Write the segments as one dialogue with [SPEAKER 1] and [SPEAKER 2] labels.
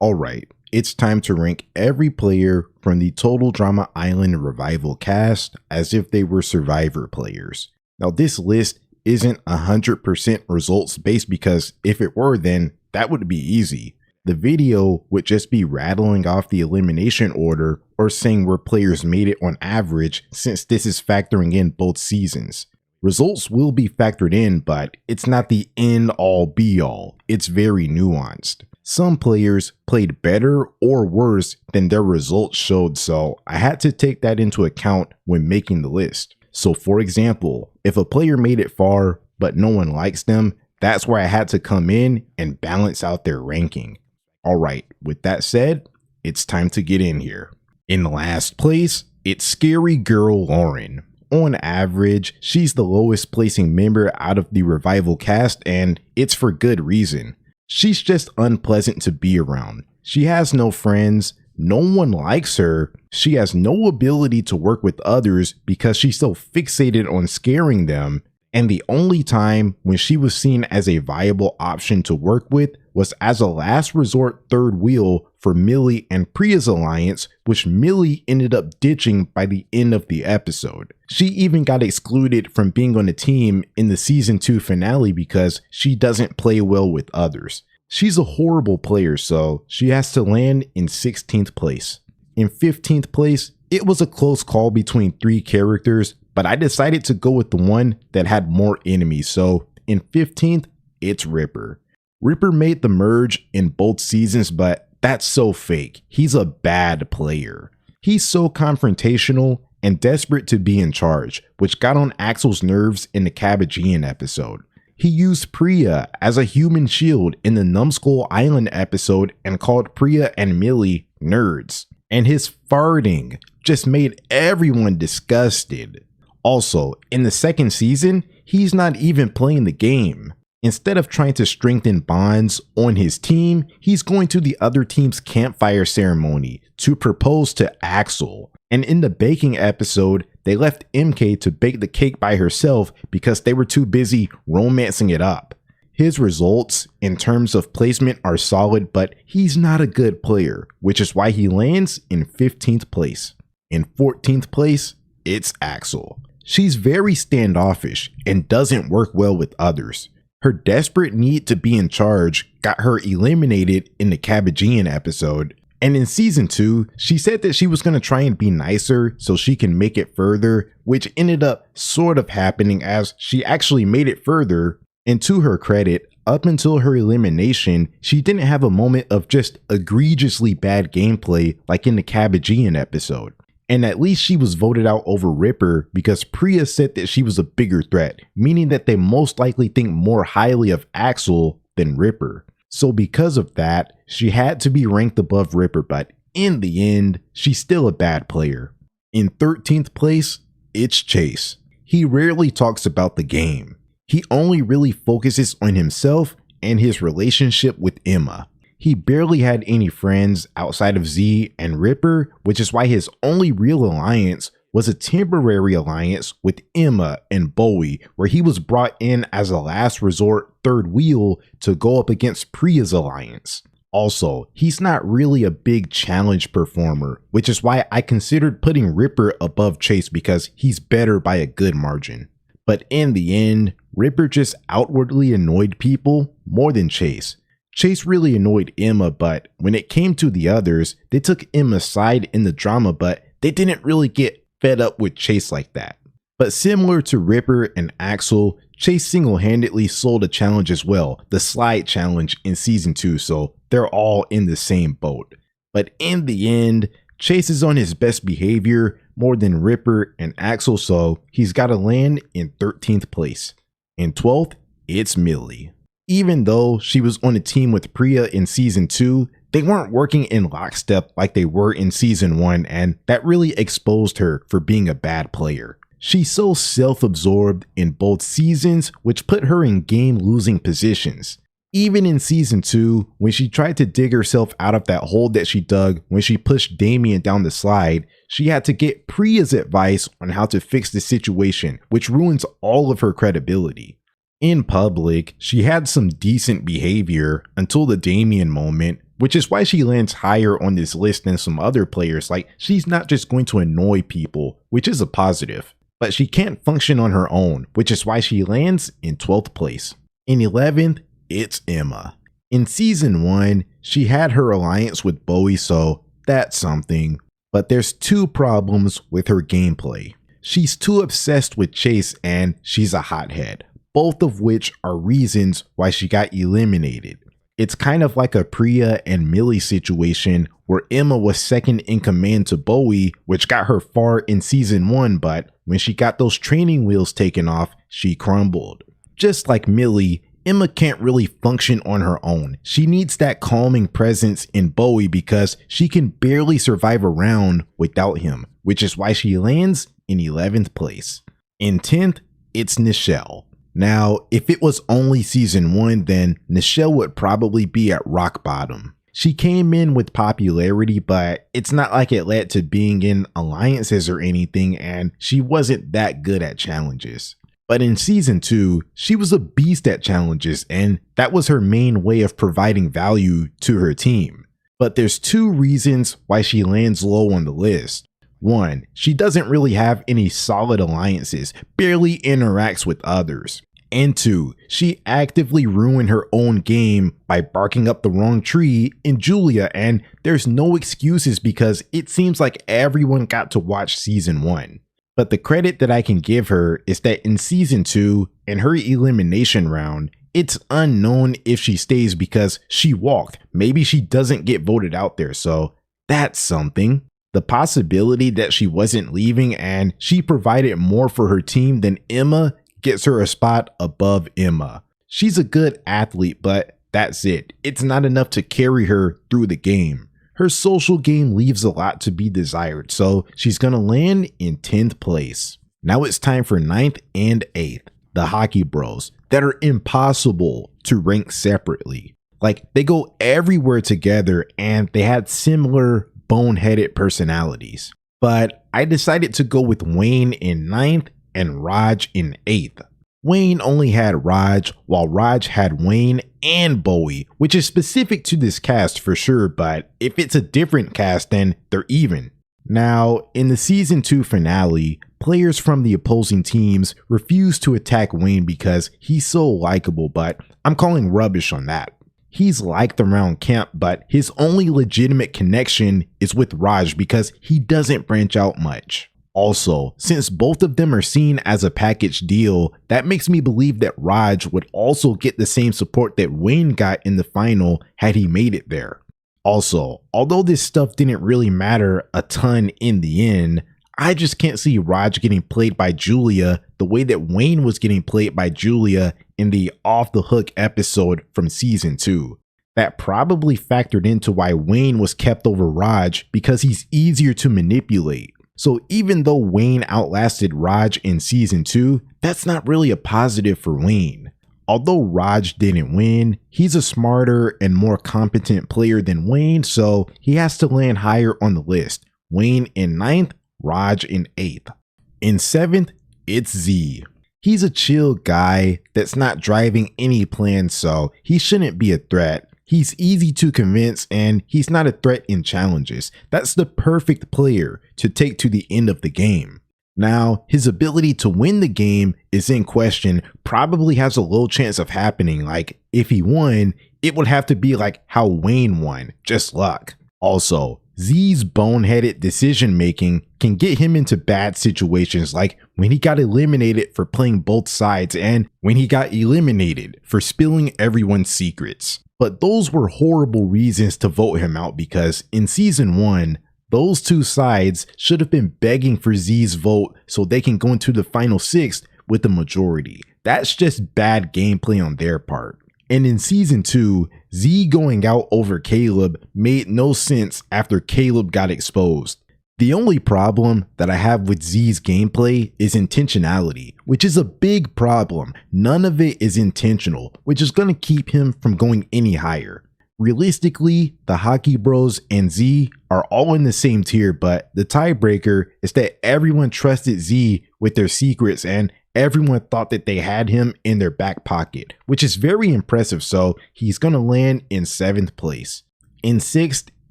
[SPEAKER 1] Alright, it's time to rank every player from the Total Drama Island Revival cast as if they were Survivor players. Now this list isn't 100% results based because if it were, then that would be easy. The video would just be rattling off the elimination order or saying where players made it on average, since this is factoring in both seasons. Results will be factored in, but it's not the end all be all. It's very nuanced. Some players played better or worse than their results showed, so I had to take that into account when making the list. So for example, if a player made it far but no one likes them, that's where I had to come in and balance out their ranking. Alright, with that said, it's time to get in here. In last place, it's Scary Girl Lauren. On average, she's the lowest placing member out of the Revival cast, and it's for good reason. She's just unpleasant to be around. She has no friends, no one likes her, she has no ability to work with others because she's so fixated on scaring them, and the only time when she was seen as a viable option to work with was as a last resort third wheel for Millie and Priya's alliance, which Millie ended up ditching by the end of the episode. She even got excluded from being on the team in the season 2 finale because she doesn't play well with others. She's a horrible player, so she has to land in 16th place. In 15th place, it was a close call between 3 characters, but I decided to go with the one that had more enemies, so in 15th, it's Ripper. Ripper made the merge in both seasons, but that's so fake. He's a bad player. He's so confrontational and desperate to be in charge, which got on Axel's nerves in the Cabbagean episode. He used Priya as a human shield in the Numbskull Island episode and called Priya and Millie nerds. And his farting just made everyone disgusted. Also, in the second season, he's not even playing the game. Instead of trying to strengthen bonds on his team, he's going to the other team's campfire ceremony to propose to Axel. And in the baking episode, they left MK to bake the cake by herself because they were too busy romancing it up. His results in terms of placement are solid, but he's not a good player, which is why he lands in 15th place. In 14th place, it's Axel. She's very standoffish and doesn't work well with others. Her desperate need to be in charge got her eliminated in the Cabbagean episode, and in season 2, she said that she was going to try and be nicer so she can make it further, which ended up sort of happening as she actually made it further. And to her credit, up until her elimination, she didn't have a moment of just egregiously bad gameplay like in the Cabbagean episode. And at least she was voted out over Ripper because Priya said that she was a bigger threat, meaning that they most likely think more highly of Axel than Ripper. So because of that, she had to be ranked above Ripper, but in the end, she's still a bad player. In 13th place, it's Chase. He rarely talks about the game. He only really focuses on himself and his relationship with Emma. He barely had any friends outside of Z and Ripper, which is why his only real alliance was a temporary alliance with Emma and Bowie, where he was brought in as a last resort third wheel to go up against Priya's alliance. Also, he's not really a big challenge performer, which is why I considered putting Ripper above Chase because he's better by a good margin. But in the end, Ripper just outwardly annoyed people more than Chase. Chase really annoyed Emma, but when it came to the others, they took Emma's side in the drama, but they didn't really get fed up with Chase like that. But similar to Ripper and Axel, Chase single-handedly sold a challenge as well, the slide challenge in season 2, so they're all in the same boat. But in the end, Chase is on his best behavior more than Ripper and Axel, so he's got to land in 13th place. In 12th, it's Millie. Even though she was on a team with Priya in season 2, they weren't working in lockstep like they were in season 1, and that really exposed her for being a bad player. She's so self-absorbed in both seasons, which put her in game-losing positions. Even in season 2, when she tried to dig herself out of that hole that she dug when she pushed Damian down the slide, she had to get Priya's advice on how to fix the situation, which ruins all of her credibility. In public, she had some decent behavior until the Damian moment, which is why she lands higher on this list than some other players. Like, she's not just going to annoy people, which is a positive, but she can't function on her own, which is why she lands in 12th place. In 11th, it's Emma. In season 1, she had her alliance with Bowie, so that's something, but there's two problems with her gameplay. She's too obsessed with Chase and she's a hothead, both of which are reasons why she got eliminated. It's kind of like a Priya and Millie situation where Emma was second in command to Bowie, which got her far in season 1, but when she got those training wheels taken off, she crumbled. Just like Millie, Emma can't really function on her own. She needs that calming presence in Bowie because she can barely survive a round without him, which is why she lands in 11th place. In 10th, it's Nichelle. Now, if it was only season 1, then Nichelle would probably be at rock bottom. She came in with popularity, but it's not like it led to being in alliances or anything, and she wasn't that good at challenges. But in season 2, she was a beast at challenges, and that was her main way of providing value to her team. But there's two reasons why she lands low on the list. 1, she doesn't really have any solid alliances, barely interacts with others. And 2, she actively ruined her own game by barking up the wrong tree in Julia, and there's no excuses because it seems like everyone got to watch season 1. But the credit that I can give her is that in season 2, in her elimination round, it's unknown if she stays because she walked. Maybe she doesn't get voted out there, so that's something. The possibility that she wasn't leaving and she provided more for her team than Emma gets her a spot above Emma. She's a good athlete, but that's it. It's not enough to carry her through the game. Her social game leaves a lot to be desired, so she's gonna land in 10th place. Now it's time for 9th and 8th, the hockey bros, that are impossible to rank separately. Like, they go everywhere together and they had similar boneheaded personalities. But I decided to go with Wayne in 9th and Raj in 8th. Wayne only had Raj, while Raj had Wayne and Bowie, which is specific to this cast for sure, but if it's a different cast, then they're even. Now, in the season 2 finale, players from the opposing teams refused to attack Wayne because he's so likable, but I'm calling rubbish on that. He's liked around camp, but his only legitimate connection is with Raj because he doesn't branch out much. Also, since both of them are seen as a package deal, that makes me believe that Raj would also get the same support that Wayne got in the final had he made it there. Also, although this stuff didn't really matter a ton in the end, I just can't see Raj getting played by Julia the way that Wayne was getting played by Julia in the Off the Hook episode from season 2. That probably factored into why Wayne was kept over Raj because he's easier to manipulate. So even though Wayne outlasted Raj in season 2, that's not really a positive for Wayne. Although Raj didn't win, he's a smarter and more competent player than Wayne, so he has to land higher on the list. Wayne in 9th, Raj in 8th. In 7th, it's Z. He's a chill guy that's not driving any plans, so he shouldn't be a threat. He's easy to convince and he's not a threat in challenges. That's the perfect player to take to the end of the game. Now, his ability to win the game is in question, probably has a low chance of happening. Like, if he won, it would have to be like how Wayne won, just luck. Also, Z's boneheaded decision making can get him into bad situations, like when he got eliminated for playing both sides and when he got eliminated for spilling everyone's secrets. But those were horrible reasons to vote him out because in season 1, those two sides should have been begging for Z's vote so they can go into the final 6 with the majority. That's just bad gameplay on their part. And in season 2, Z going out over Caleb made no sense after Caleb got exposed. The only problem that I have with Z's gameplay is intentionality, which is a big problem. None of it is intentional, which is going to keep him from going any higher. Realistically, the Hockey Bros and Z are all in the same tier, but the tiebreaker is that everyone trusted Z with their secrets and everyone thought that they had him in their back pocket, which is very impressive, so he's going to land in 7th place. In 6th,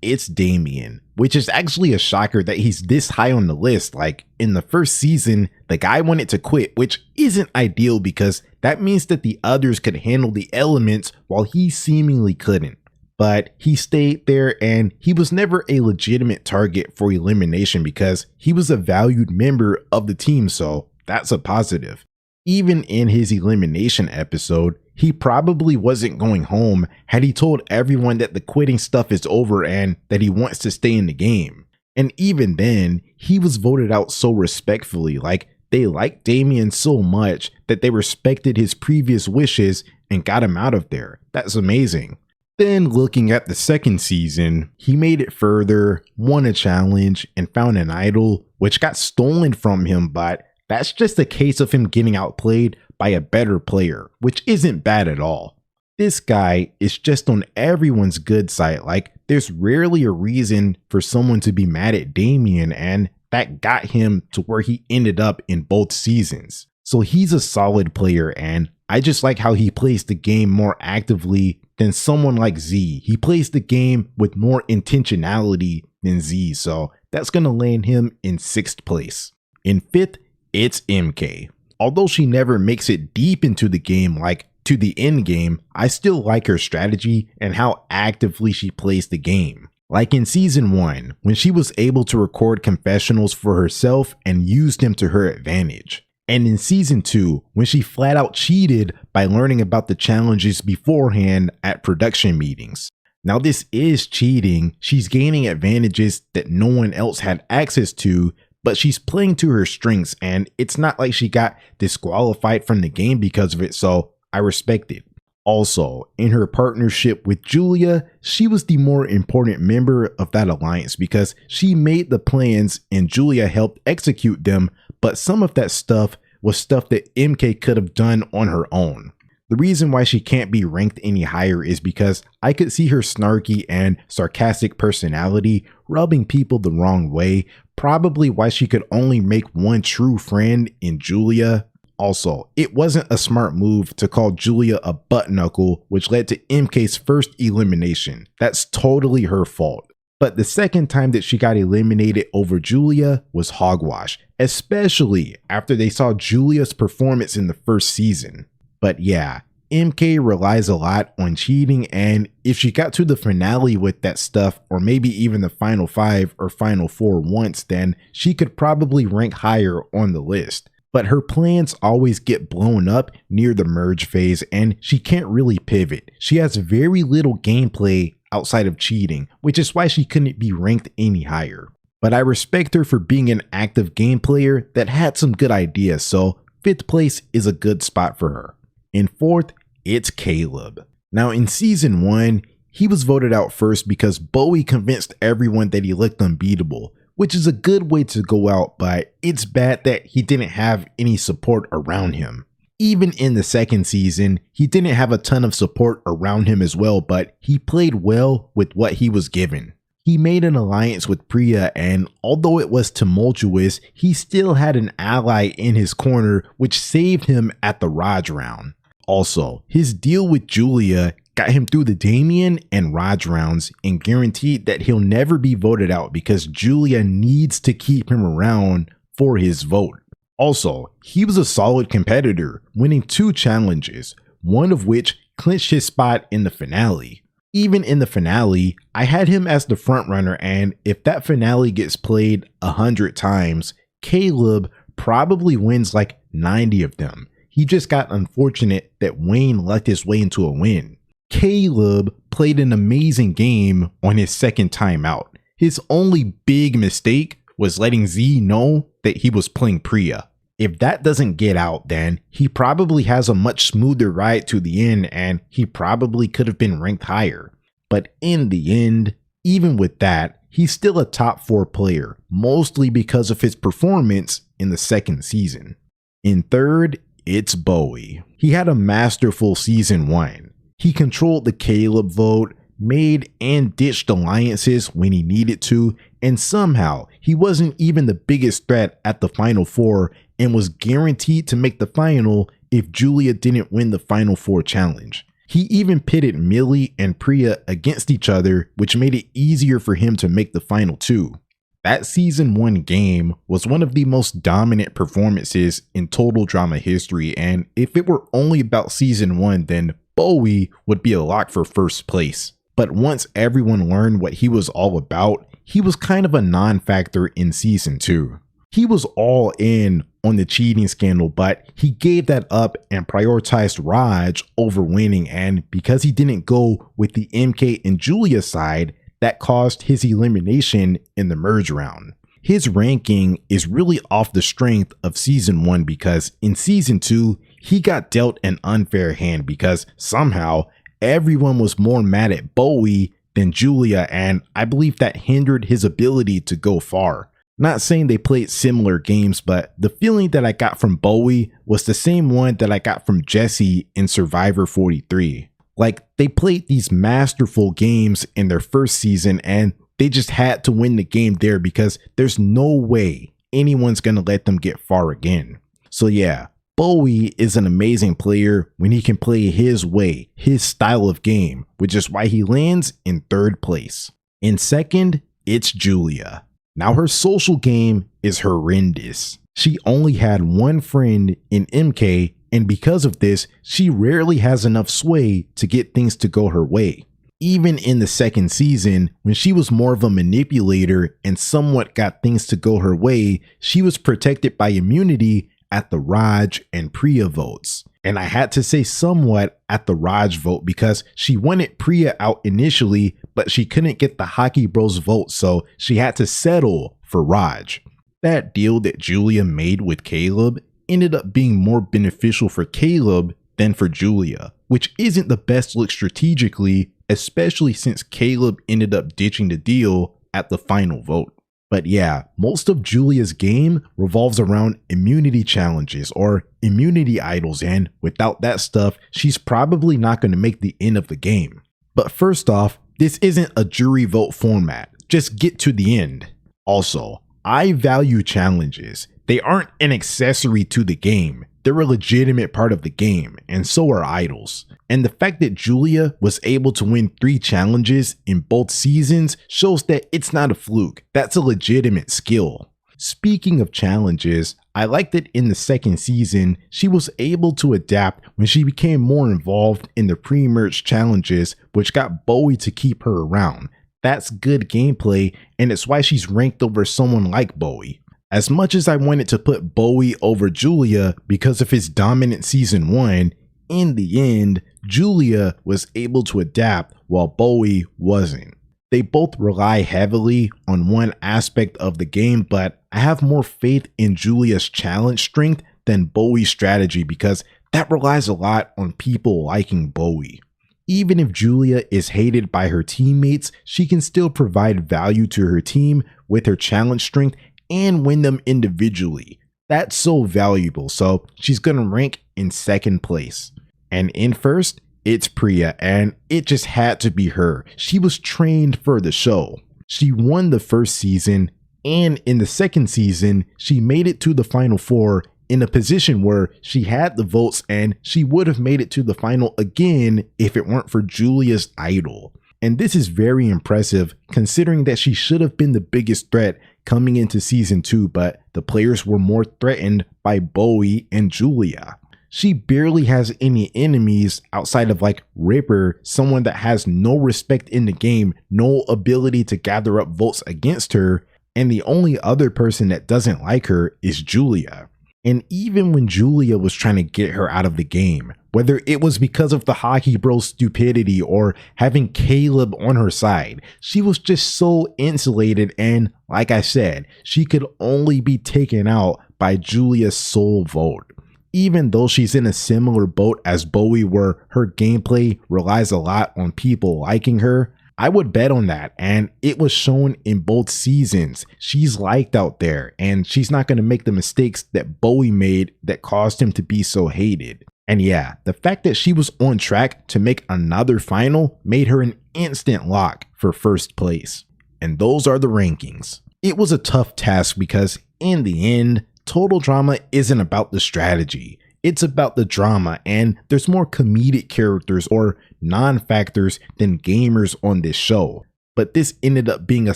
[SPEAKER 1] it's Damian, which is actually a shocker that he's this high on the list. Like, in the first season, the guy wanted to quit, which isn't ideal because that means that the others could handle the elements while he seemingly couldn't. But he stayed there, and he was never a legitimate target for elimination because he was a valued member of the team, so that's a positive. Even in his elimination episode, he probably wasn't going home had he told everyone that the quitting stuff is over and that he wants to stay in the game. And even then, he was voted out so respectfully, like they liked Damian so much that they respected his previous wishes and got him out of there. That's amazing. Then looking at the second season, he made it further, won a challenge, and found an idol, which got stolen from him, but that's just a case of him getting outplayed by a better player, which isn't bad at all. This guy is just on everyone's good side. Like, there's rarely a reason for someone to be mad at Damian, and that got him to where he ended up in both seasons. So he's a solid player, and I just like how he plays the game more actively than someone like Z. He plays the game with more intentionality than Z, so that's gonna land him in 6th place. In 5th, it's MK. Although she never makes it deep into the game, like to the end game, I still like her strategy and how actively she plays the game. Like in season 1, when she was able to record confessionals for herself and used them to her advantage. And in season 2, when she flat out cheated by learning about the challenges beforehand at production meetings. Now this is cheating, she's gaining advantages that no one else had access to, but she's playing to her strengths, and it's not like she got disqualified from the game because of it, so I respect it. Also, in her partnership with Julia, she was the more important member of that alliance because she made the plans and Julia helped execute them, but some of that stuff was stuff that MK could have done on her own. The reason why she can't be ranked any higher is because I could see her snarky and sarcastic personality rubbing people the wrong way, probably why she could only make one true friend in Julia. Also, it wasn't a smart move to call Julia a butt knuckle, which led to MK's first elimination. That's totally her fault. But the second time that she got eliminated over Julia was hogwash, especially after they saw Julia's performance in the first season. But yeah, MK relies a lot on cheating, and if she got to the finale with that stuff, or maybe even the final 5 or final 4 once, then she could probably rank higher on the list. But her plans always get blown up near the merge phase, and she can't really pivot. She has very little gameplay outside of cheating, which is why she couldn't be ranked any higher. But I respect her for being an active game player that had some good ideas, so 5th place is a good spot for her. In 4th, it's Caleb. Now in season 1, he was voted out first because Bowie convinced everyone that he looked unbeatable, which is a good way to go out, but it's bad that he didn't have any support around him. Even in the second season, he didn't have a ton of support around him as well, but he played well with what he was given. He made an alliance with Priya, and although it was tumultuous, he still had an ally in his corner, which saved him at the Raj round. Also, his deal with Julia got him through the Damian and Raj rounds and guaranteed that he'll never be voted out because Julia needs to keep him around for his vote. Also, he was a solid competitor, winning 2 challenges, one of which clinched his spot in the finale. Even in the finale, I had him as the frontrunner, and if that finale gets played 100 times, Caleb probably wins like 90 of them. He just got unfortunate that Wayne lucked his way into a win. Caleb played an amazing game on his second time out. His only big mistake was letting Z know that he was playing Priya. If that doesn't get out, then he probably has a much smoother ride to the end, and he probably could have been ranked higher. But in the end, even with that, he's still a top 4 player, mostly because of his performance in the second season. In 3rd, it's Bowie. He had a masterful season 1. He controlled the Caleb vote, made and ditched alliances when he needed to, and somehow he wasn't even the biggest threat at the final 4 and was guaranteed to make the final if Julia didn't win the final 4 challenge. He even pitted Millie and Priya against each other, which made it easier for him to make the final two. That season 1 game was one of the most dominant performances in Total Drama history, and if it were only about season 1, then Bowie would be a lock for first place. But once everyone learned what he was all about, he was kind of a non-factor in season 2. He was all in on the cheating scandal, but he gave that up and prioritized Raj over winning, and because he didn't go with the MK and Julia side, that caused his elimination in the merge round. His ranking is really off the strength of season 1 because in season 2, he got dealt an unfair hand because somehow everyone was more mad at Bowie than Julia, and I believe that hindered his ability to go far. Not saying they played similar games, but the feeling that I got from Bowie was the same one that I got from Jesse in Survivor 43. Like, they played these masterful games in their first season and they just had to win the game there because there's no way anyone's gonna let them get far again. So yeah, Bowie is an amazing player when he can play his way, his style of game, which is why he lands in 3rd place. In 2nd, it's Julia. Now her social game is horrendous. She only had one friend in MK, and because of this, she rarely has enough sway to get things to go her way. Even in the 2nd season, when she was more of a manipulator and somewhat got things to go her way, she was protected by immunity at the Raj and Priya votes. And I had to say somewhat at the Raj vote because she wanted Priya out initially, but she couldn't get the Hockey Bros vote, so she had to settle for Raj. That deal that Julia made with Caleb ended up being more beneficial for Caleb than for Julia, which isn't the best look strategically, especially since Caleb ended up ditching the deal at the final vote. But yeah, most of Julia's game revolves around immunity challenges or immunity idols, and without that stuff, she's probably not going to make the end of the game. But first off, this isn't a jury vote format, just get to the end. Also, I value challenges. They aren't an accessory to the game. They're a legitimate part of the game, and so are idols. And the fact that Julia was able to win 3 challenges in both seasons shows that it's not a fluke. That's a legitimate skill. Speaking of challenges, I like that in the 2nd season, she was able to adapt when she became more involved in the pre-merge challenges, which got Bowie to keep her around. That's good gameplay, and it's why she's ranked over someone like Bowie. As much as I wanted to put Bowie over Julia because of his dominant season 1, in the end, Julia was able to adapt while Bowie wasn't. They both rely heavily on one aspect of the game, but I have more faith in Julia's challenge strength than Bowie's strategy because that relies a lot on people liking Bowie. Even if Julia is hated by her teammates, she can still provide value to her team with her challenge strength and win them individually. That's so valuable, so she's gonna rank in 2nd place. And in 1st, it's Priya, and it just had to be her. She was trained for the show. She won the 1st season, and in the 2nd season, she made it to the final 4 in a position where she had the votes and she would have made it to the final again if it weren't for Julia's idol. And this is very impressive considering that she should have been the biggest threat coming into season 2, but the players were more threatened by Bowie and Julia. She barely has any enemies outside of like Ripper, someone that has no respect in the game, no ability to gather up votes against her, and the only other person that doesn't like her is Julia. And even when Julia was trying to get her out of the game, whether it was because of the Hockey Bros stupidity or having Caleb on her side, she was just so insulated, and like I said, she could only be taken out by Julia's sole vote. Even though she's in a similar boat as Bowie where her gameplay relies a lot on people liking her, I would bet on that, and it was shown in both seasons. She's liked out there, and she's not going to make the mistakes that Bowie made that caused him to be so hated. And yeah, the fact that she was on track to make another final made her an instant lock for 1st place. And those are the rankings. It was a tough task because in the end, Total Drama isn't about the strategy. It's about the drama, and there's more comedic characters or non-factors than gamers on this show. But this ended up being a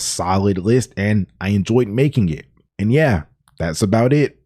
[SPEAKER 1] solid list and I enjoyed making it. And yeah, that's about it.